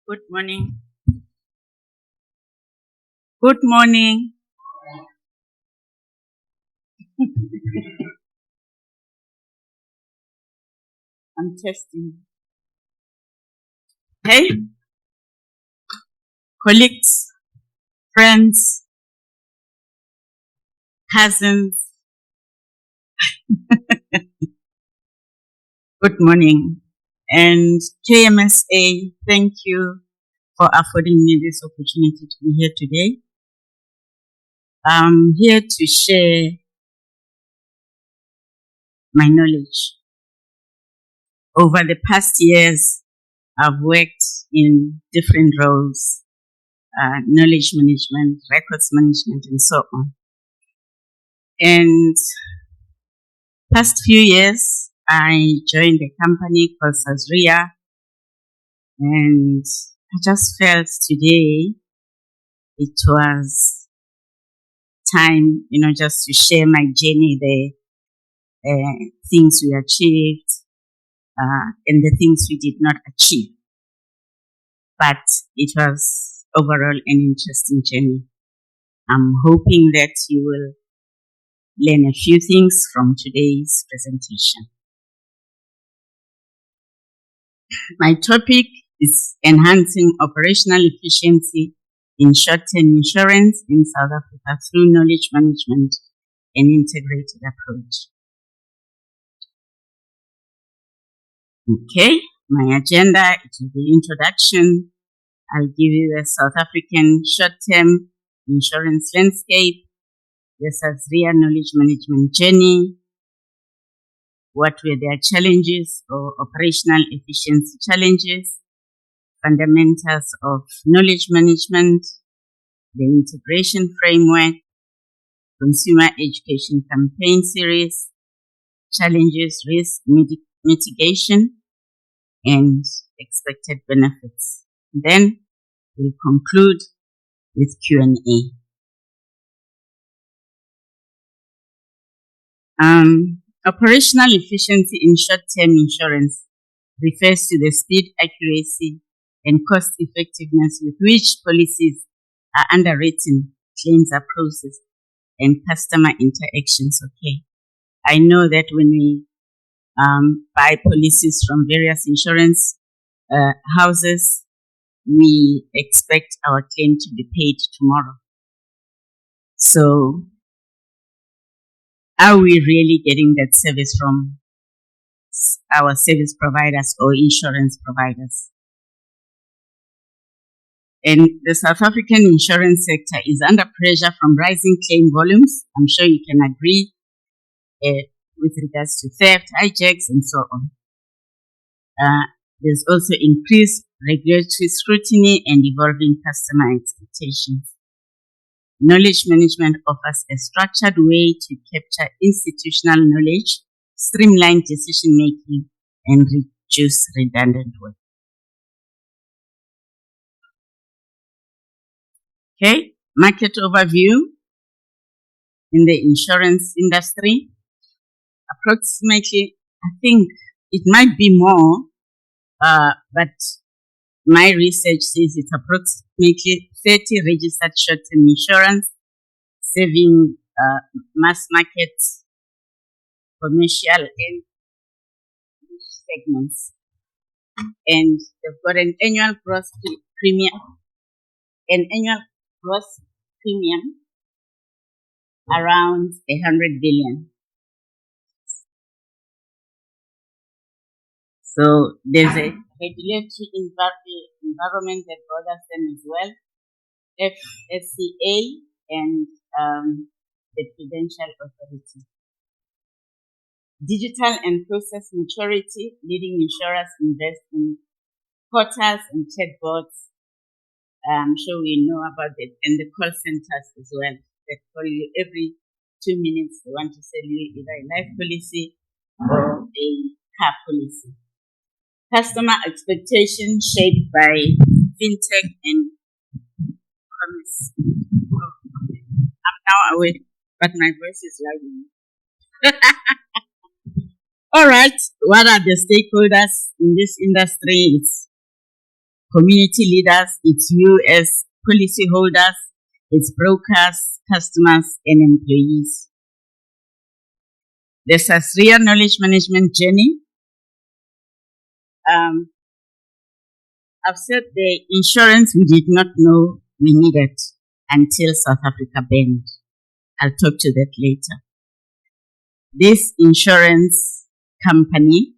Good morning. Good morning. I'm testing. Hey, colleagues, friends, cousins, good morning. And KMSA, thank you for affording me this opportunity to be here today. I'm here to share my knowledge. Over the past years, I've worked in different roles, knowledge management, records management, and so on. And past few years, I joined a company called Sazria, and I just felt today it was time, just to share my journey, the things we achieved, and the things we did not achieve. But it was overall an interesting journey. I'm hoping that you will learn a few things from today's presentation. My topic is enhancing operational efficiency in short-term insurance in South Africa through knowledge management and integrated approach. Okay, my agenda, it will be introduction. I'll give you the South African short-term insurance landscape, the Sazria knowledge management journey, what were their challenges or operational efficiency challenges, fundamentals of knowledge management, the integration framework, consumer education campaign series, challenges, risk mitigation, and expected benefits. Then we'll conclude with Q&A. Operational efficiency in short-term insurance refers to the speed, accuracy, and cost effectiveness with which policies are underwritten, claims are processed, and customer interactions occur. I know that when we buy policies from various insurance houses, we expect our claim to be paid tomorrow. So, are we really getting that service from our service providers or insurance providers? And the South African insurance sector is under pressure from rising claim volumes. I'm sure you can agree with regards to theft, hijacks, and so on. There's also increased regulatory scrutiny and evolving customer expectations. Knowledge management offers a structured way to capture institutional knowledge, streamline decision making, and reduce redundant work. Okay, market overview in the insurance industry. Approximately, I think it might be more, but my research says it's approximately 30 registered short-term insurance serving mass market, commercial, and niche segments. And they've got an annual gross premium around 100 billion. So there's a regulatory environment that borders them as well, FSCA and the Prudential Authority. Digital and process maturity, leading insurers invest in portals and chatbots. I'm sure we know about it, and the call centers as well that call you every 2 minutes. They want to sell you either a life policy or a car policy. Customer expectation shaped by fintech and commerce. Oh, okay. I'm now awake, but my voice is lagging. All right. What are the stakeholders in this industry? It's community leaders, it's you as policyholders, it's brokers, customers, and employees. The Sasria knowledge management journey. I've said the insurance we did not know we needed until South Africa banned. I'll talk to that later. This insurance company,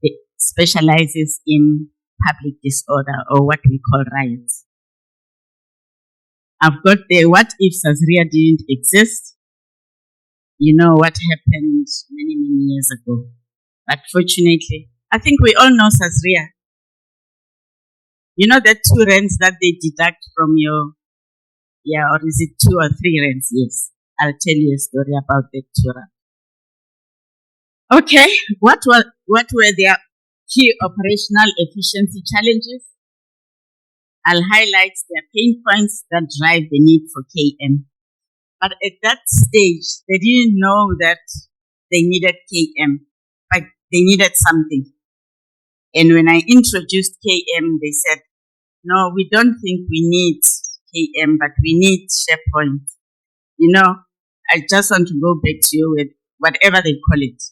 it specializes in public disorder, or what we call riots. I've got the what if Sasria didn't exist. You know what happened many, many years ago. But fortunately, I think we all know Sasria. You know the 2 rands that they deduct from your, or is it 2 or 3 rands? Yes. I'll tell you a story about the 2 rands. Okay, what were their key operational efficiency challenges? I'll highlight their pain points that drive the need for KM. But at that stage, they didn't know that they needed KM, but they needed something. And when I introduced KM, they said, no, we don't think we need KM, but we need SharePoint. You know, I just want to go back to you with whatever they call it,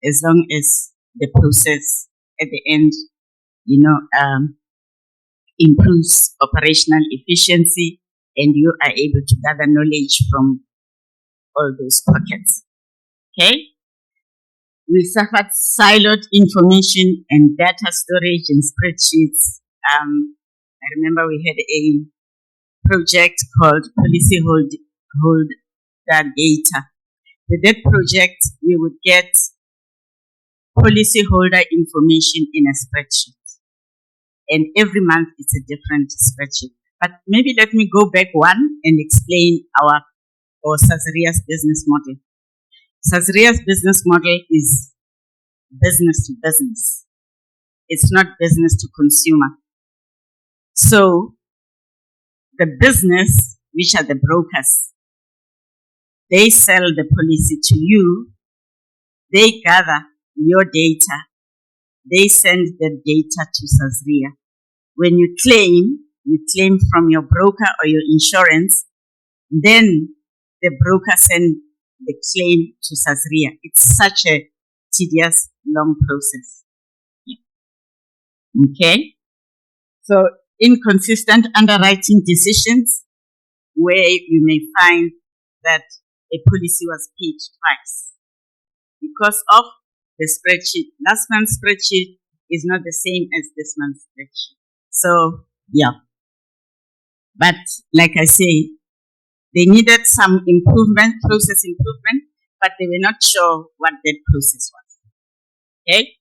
as long as the process at the end, improves operational efficiency and you are able to gather knowledge from all those pockets. Okay? We suffered siloed information and data storage in spreadsheets. I remember we had a project called Policyholder Data. With that project, we would get policyholder information in a spreadsheet. And every month it's a different spreadsheet. But maybe let me go back one and explain our Sasria's business model. Sasria's business model is business to business. It's not business to consumer. So the business, which are the brokers, they sell the policy to you. They gather your data. They send the data to Sasria. When you claim from your broker or your insurance, then the broker sends the claim to Sasria. It's such a tedious, long process. Okay? So, inconsistent underwriting decisions, where you may find that a policy was paid twice because of the spreadsheet. Last month's spreadsheet is not the same as this month's spreadsheet. So, But like I say, they needed some improvement, process improvement, but they were not sure what that process was. Okay?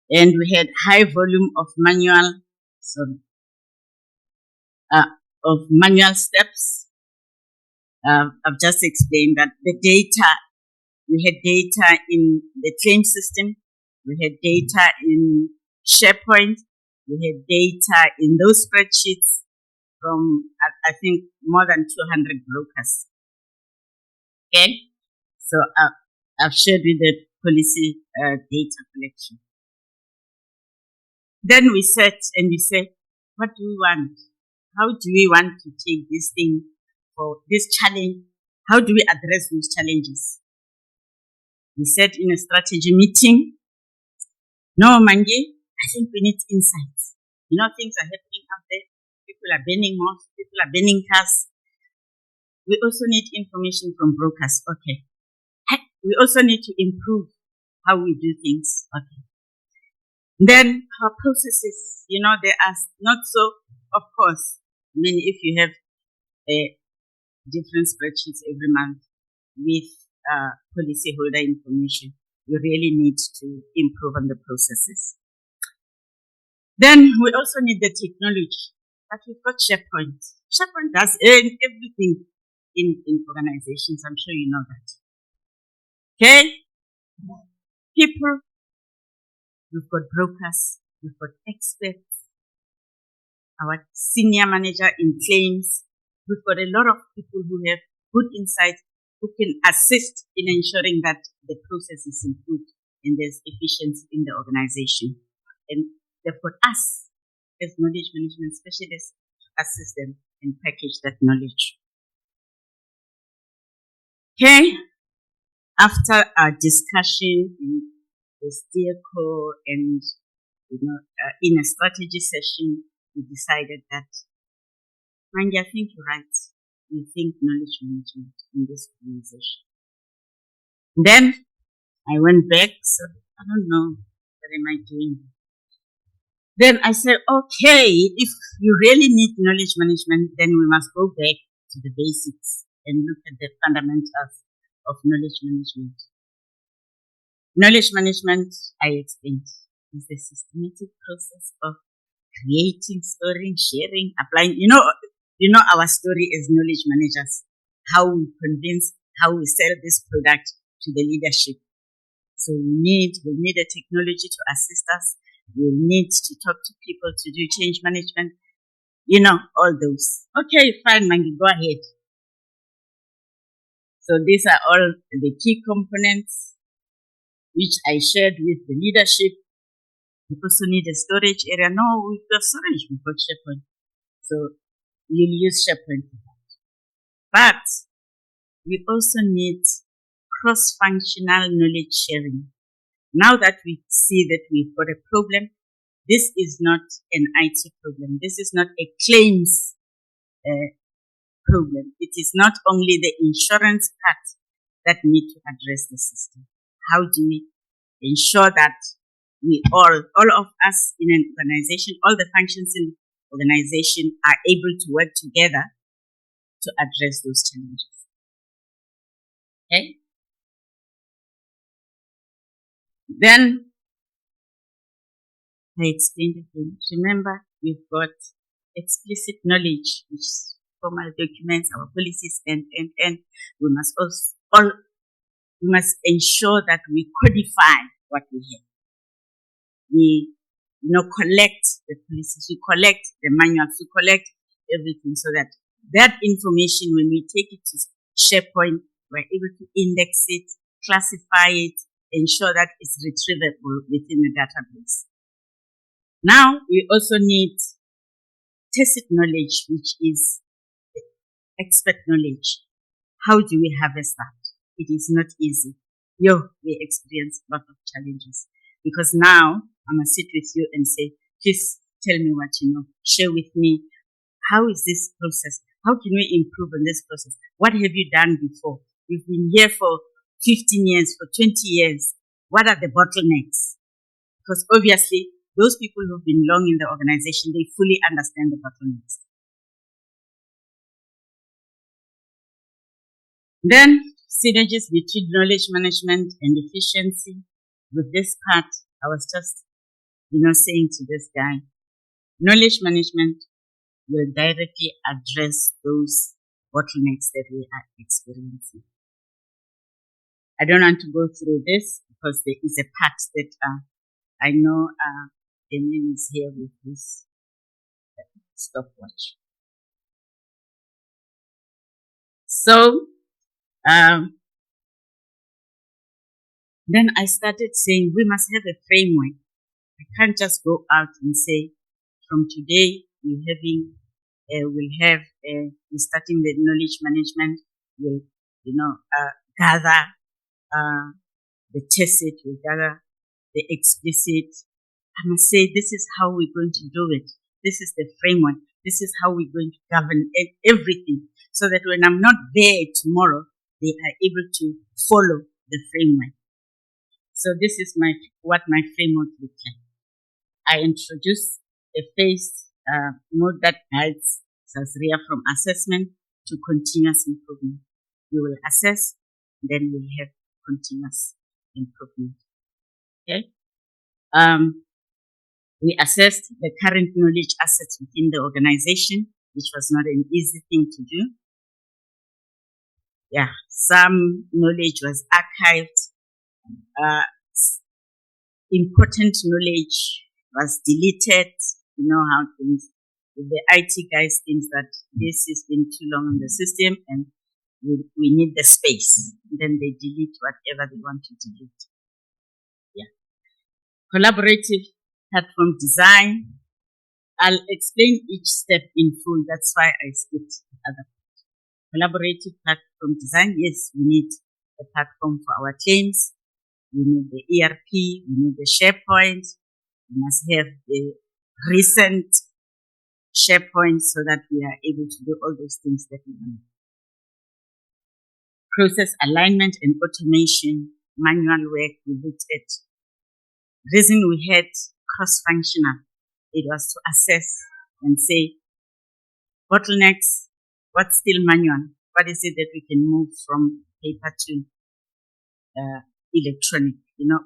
And we had high volume of manual steps. I've just explained that the data, we had data in the claim system, we had data in SharePoint, we had data in those spreadsheets from, I think, more than 200 brokers. Okay? So I've shared with the policy data collection. Then we sat and we said, what do we want? How do we want to take this thing for this challenge? How do we address these challenges? We sat in a strategy meeting. No, Mangi, I think we need insights. You know, things are happening out there. People are banning moths, people are banning cars. We also need information from brokers. Okay. We also need to improve how we do things. Okay. Then our processes, they are not so, of course, I mean, if you have different spreadsheets every month with policyholder information, you really need to improve on the processes. Then we also need the technology. But we've got SharePoint. SharePoint does everything in organizations. I'm sure you know that. Okay? People, we've got brokers, we've got experts, our senior manager in claims. We've got a lot of people who have good insight, who can assist in ensuring that the process is improved and there's efficiency in the organization. and they've got us as knowledge management specialists to assist them and package that knowledge. Okay, after our discussion in the steer core and in a strategy session, we decided that, Mandy, I think you're right. We think knowledge management in this organization. Then I went back, so I don't know, what am I doing? Then I said, okay, if you really need knowledge management, then we must go back to the basics and look at the fundamentals of knowledge management. Knowledge management, I explained, is the systematic process of creating, storing, sharing, applying. You know our story as knowledge managers, how we convince, how we sell this product to the leadership. So we need a technology to assist us. We need to talk to people to do change management. All those. Okay, fine, Mangi, go ahead. So these are all the key components which I shared with the leadership. We also need a storage area. No, we've got storage, we've got SharePoint. So you'll use SharePoint for that. But we also need cross-functional knowledge sharing. Now that we see that we've got a problem, this is not an IT problem. This is not a claims problem. It is not only the insurance part that need to address the system. How do we ensure that we all of us in an organization, all the functions in the organization are able to work together to address those challenges? Okay? Then I explained again. Remember, we've got explicit knowledge, which is formal documents, our policies, and we must also we must ensure that we codify what we have. We collect the policies, we collect the manuals, we collect everything so that information, when we take it to SharePoint, we're able to index it, classify it, ensure that it's retrievable within the database. Now, we also need tacit knowledge, which is expert knowledge. How do we harvest that? It is not easy. We experience a lot of challenges because now I must sit with you and say, please tell me what you know. Share with me. How is this process? How can we improve on this process? What have you done before? You've been here for 15 years, for 20 years. What are the bottlenecks? Because obviously, those people who've been long in the organization, they fully understand the bottlenecks. Then, synergies between knowledge management and efficiency. With this part, I was just, saying to this guy, knowledge management will directly address those bottlenecks that we are experiencing. I don't want to go through this because there is a part that I know Damien is here with this stopwatch. So, then I started saying we must have a framework. I can't just go out and say, from today we're starting the knowledge management. We'll, gather the tacit, we'll gather the explicit. I must say this is how we're going to do it. This is the framework. This is how we're going to govern everything, so that when I'm not there tomorrow, they are able to follow the framework. So this is what my framework looks like. I introduced a phase mode that guides Sasria from assessment to continuous improvement. We will assess, then we'll have continuous improvement. Okay. We assessed the current knowledge assets within the organization, which was not an easy thing to do. Yeah, some knowledge was archived. Important knowledge was deleted. You know how things, the IT guys think that this has been too long on the system and we need the space. Then they delete whatever they want to delete. Yeah. Collaborative Platform design. I'll explain each step in full. That's why I skipped the other part. Collaborative platform design. Yes, we need a platform for our claims. We need the ERP. We need the SharePoint. We must have the recent SharePoint so that we are able to do all those things that we want. Process alignment and automation, manual work, we looked at. Reason we had cross-functional, it was to assess and say, bottlenecks, what's still manual? What is it that we can move from paper to electronic?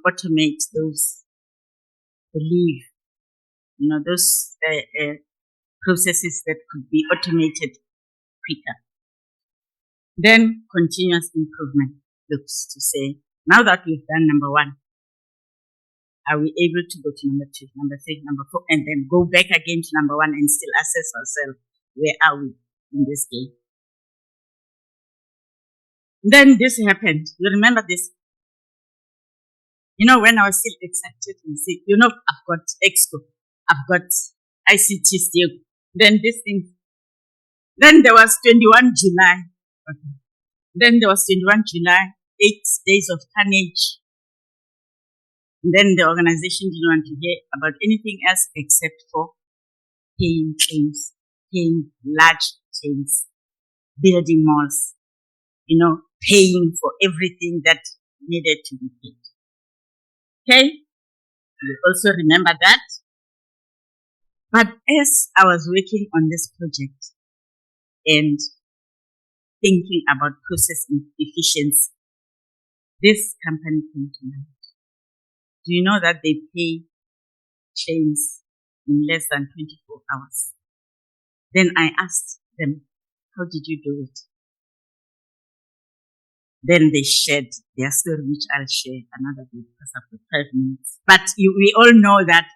Automate those, believe, those processes that could be automated quicker. Then continuous improvement looks to say, now that we've done number one, are we able to go to number two, number three, number four, and then go back again to number one and still assess ourselves? Where are we in this game? Then this happened. You remember this? When I was still excited and said, I've got Expo, I've got ICT still. Then this thing. Then there was 21 July. Okay. Then there was 21 July, 8 days of carnage. And then the organization didn't want to hear about anything else except for paying claims, paying large claims, building malls, paying for everything that needed to be paid. Okay? You also remember that. But as I was working on this project and thinking about process efficiency, this company came to mind. Do you know that they pay claims in less than 24 hours? Then I asked them, how did you do it? Then they shared their story, which I'll share another day because I've got 5 minutes. But we all know that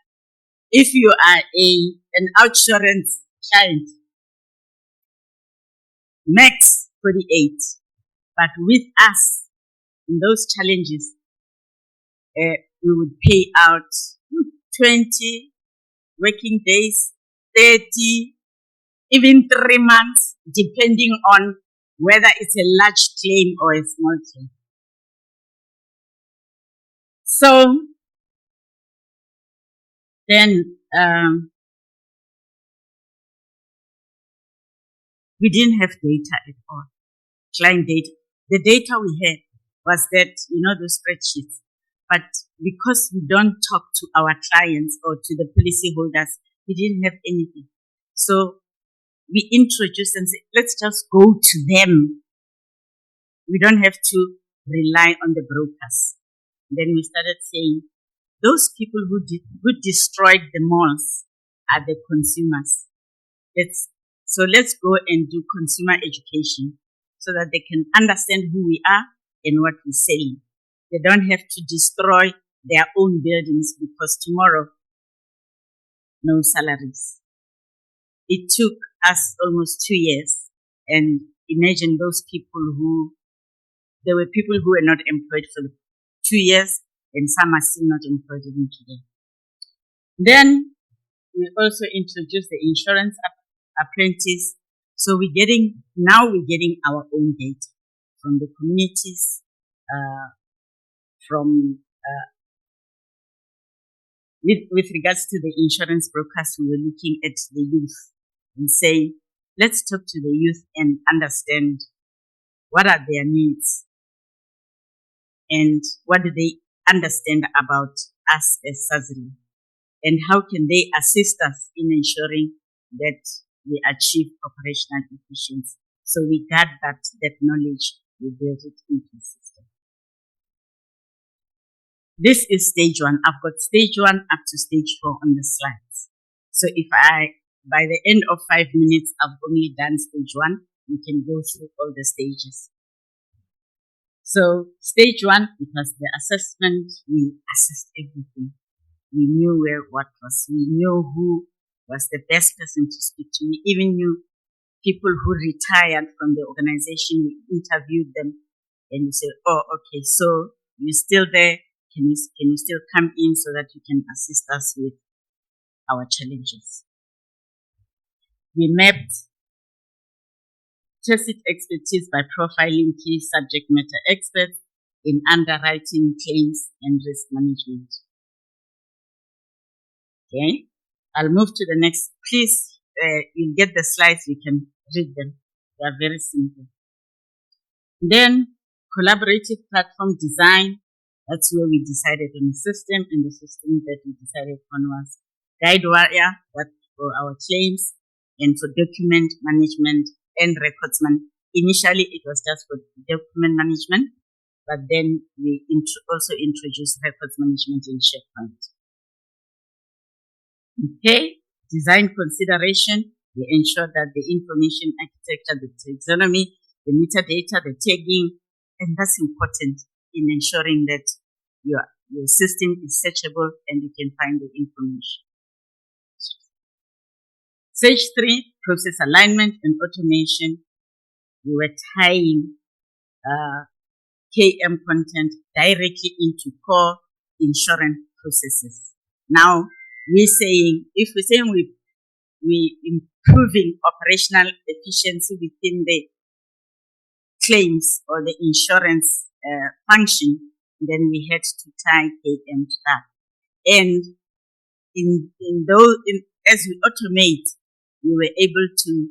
if you are an outsurance client, max 48, but with us in those challenges, we would pay out 20 working days, 30, even 3 months, depending on whether it's a large claim or a small claim. So then we didn't have data at all, client data. The data we had was that, those spreadsheets. But because we don't talk to our clients or to the policy holders, we didn't have anything. So we introduced and said, let's just go to them. We don't have to rely on the brokers. Then we started saying, those people who destroyed the malls are the consumers. Let's go and do consumer education so that they can understand who we are and what we're selling. They don't have to destroy their own buildings because tomorrow, no salaries. It took us almost 2 years. And imagine those people there were people who were not employed for 2 years and some are still not employed even today. Then we also introduced the insurance apprentice. So we're getting our own data from the communities, with regards to the insurance brokers. We were looking at the youth and saying, let's talk to the youth and understand what are their needs and what do they understand about us as Sazili, and how can they assist us in ensuring that we achieve operational efficiency. So we got that knowledge, we built it into the system. This is stage 1. I've got stage 1 up to stage 4 on the slides. So if by the end of 5 minutes, I've only done stage 1, we can go through all the stages. So stage 1, it was the assessment. We assessed everything. We knew what was. We knew who was the best person to speak to. We even knew people who retired from the organization. We interviewed them and we said, oh, okay, so you're still there. Can you still come in so that you can assist us with our challenges. We mapped tacit expertise by profiling key subject matter experts in underwriting, claims, and risk management. Okay, I'll move to the next. Please, you'll get the slides, you can read them. They are very simple. Then, collaborative platform design. That's where we decided on the system, and the system that we decided on was Guidewire, that for our claims, and for document management and records management. Initially, it was just for document management, but then we also introduced records management in SharePoint. Okay, design consideration. We ensure that the information architecture, the taxonomy, the metadata, the tagging, and that's important in ensuring that your system is searchable and you can find the information. Stage 3, process alignment and automation. We were tying KM content directly into core insurance processes. Now, if we're saying we improving operational efficiency within the claims or the insurance function, then we had to tie KM to that. And as we automate, we were able to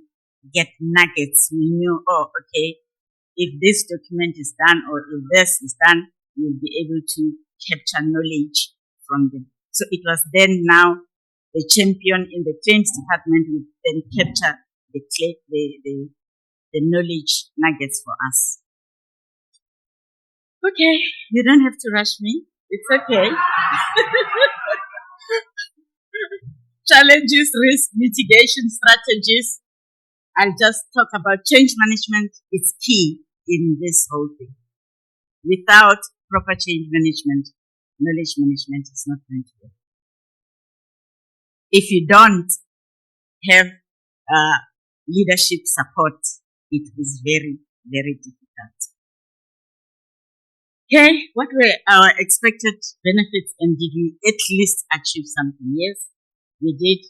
get nuggets. We knew, okay, if this document is done or if this is done, we'll be able to capture knowledge from them. So it was then now the champion in the claims department would then capture the knowledge nuggets for us. Okay, you don't have to rush me. It's okay. Challenges, risk mitigation strategies. I'll just talk about change management. It's key in this whole thing. Without proper change management, knowledge management is not going to work. If you don't have leadership support, it is very, very difficult. Okay, what were our expected benefits and did we at least achieve something? Yes, we did.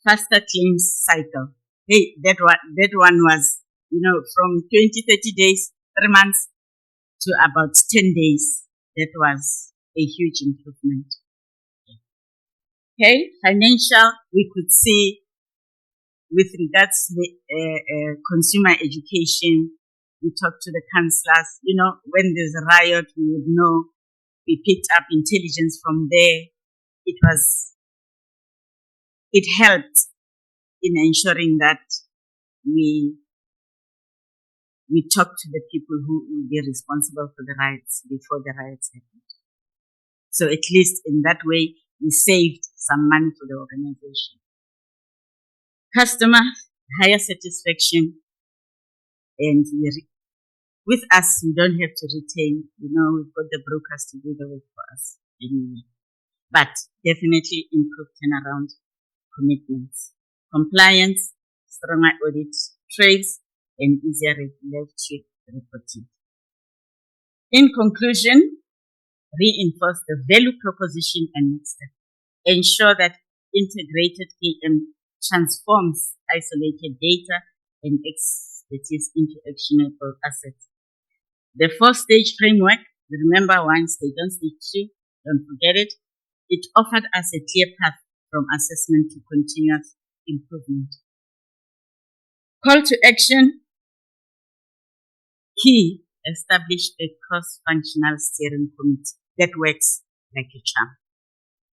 Faster claims cycle. Hey, that one was, from 20, 30 days, 3 months to about 10 days. That was a huge improvement. Okay, financial, we could see with regards to the consumer education, we talked to the counselors, when there's a riot, we would know, we picked up intelligence from there. It helped in ensuring that we talk to the people who will be responsible for the riots before the riots happened. So at least in that way, we saved some money for the organization. Customer, higher satisfaction, and with us, we don't have to retain, we've got the brokers to do the work for us anyway. But definitely improve turnaround commitments. Compliance, stronger audit trails, and easier regulatory reporting. In conclusion, reinforce the value proposition and next step. Ensure that integrated KM transforms isolated data and expertise into actionable assets. The 4-stage framework, remember 1 stage, 1 stage 2, don't forget it. It offered us a clear path from assessment to continuous improvement. Call to action. Key, establish a cross-functional steering committee that works like a charm.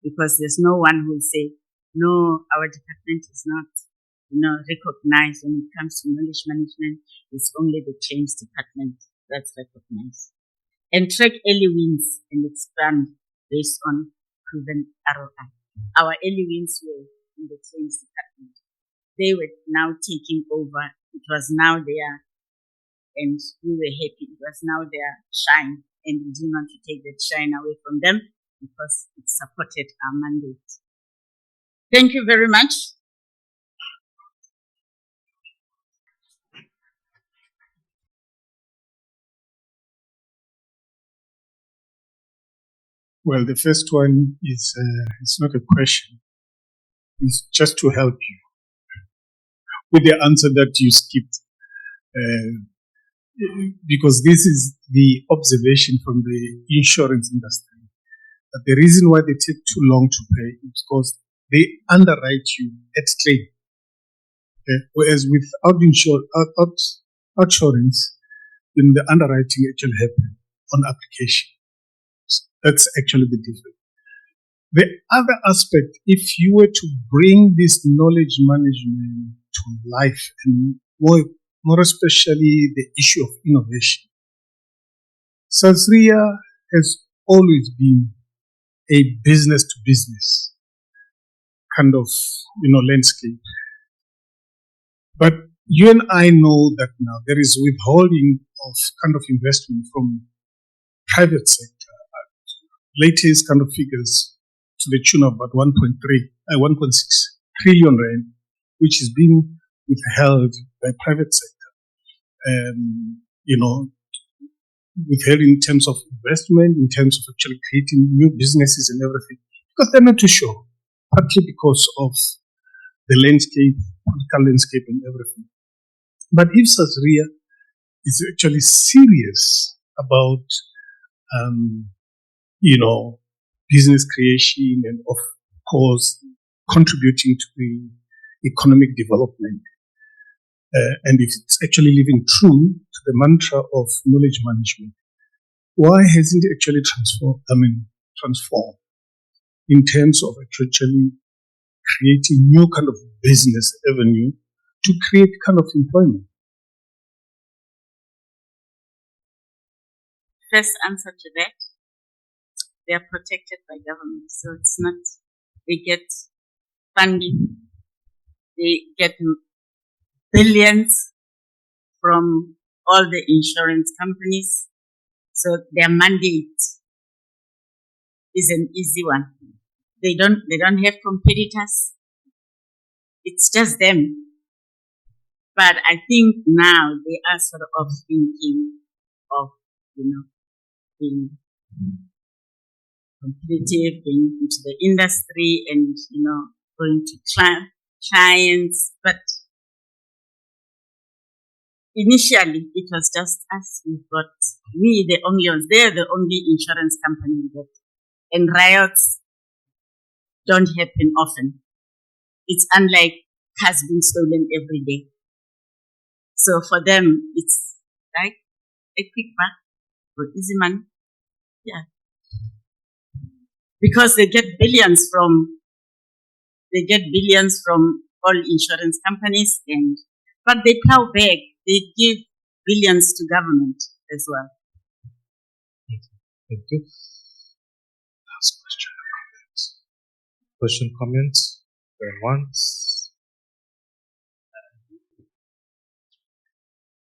Because there's no one who will say, no, our department is not, recognized when it comes to knowledge management. It's only the claims department that's recognized. And track early wins and expand based on proven ROI. Our early wins were in the claims department. They were now taking over. It was now their, and we were happy. It was now their shine, and we didn't want to take that shine away from them because it supported our mandate. Thank you very much. Well, the first one is it's not a question. is just to help you with the answer that you skipped. Because this is the observation from the insurance industry. That the reason why they take too long to pay is because they underwrite you at claim. Okay? Whereas with outsurance, then the underwriting actually happens on application. That's actually the difference. The other aspect, if you were to bring this knowledge management to life, and more especially the issue of innovation, Sasria has always been a business to business kind of landscape. But you and I know that now there is withholding of kind of investment from private sector. Latest kind of figures to the tune of about 1.6 trillion rand, which is being withheld by private sector. Withheld in terms of investment, in terms of actually creating new businesses and everything, because they're not too sure, partly because of the landscape, political landscape and everything. But if Sasria is actually serious about, business creation and of course contributing to the economic development, and if it's actually living true to the mantra of knowledge management, why hasn't it actually transformed in terms of actually creating new kind of business avenue to create kind of employment? First answer to that, they are protected by government, so it's not, they get funding, they get billions from all the insurance companies, so their mandate is an easy one. They don't have competitors. It's just them. But I think now they are sort of thinking of, being competitive, going into the industry and, going to clients. But initially it was just us. We the only ones. They're the only insurance company that, and riots don't happen often. It's unlike cars being stolen every day. So for them, it's like a quick buck for easy money. Yeah. Because they get billions from all insurance companies, but they plow back. They give billions to government as well. Thank you. Last question or comments? Question, comments? Going once,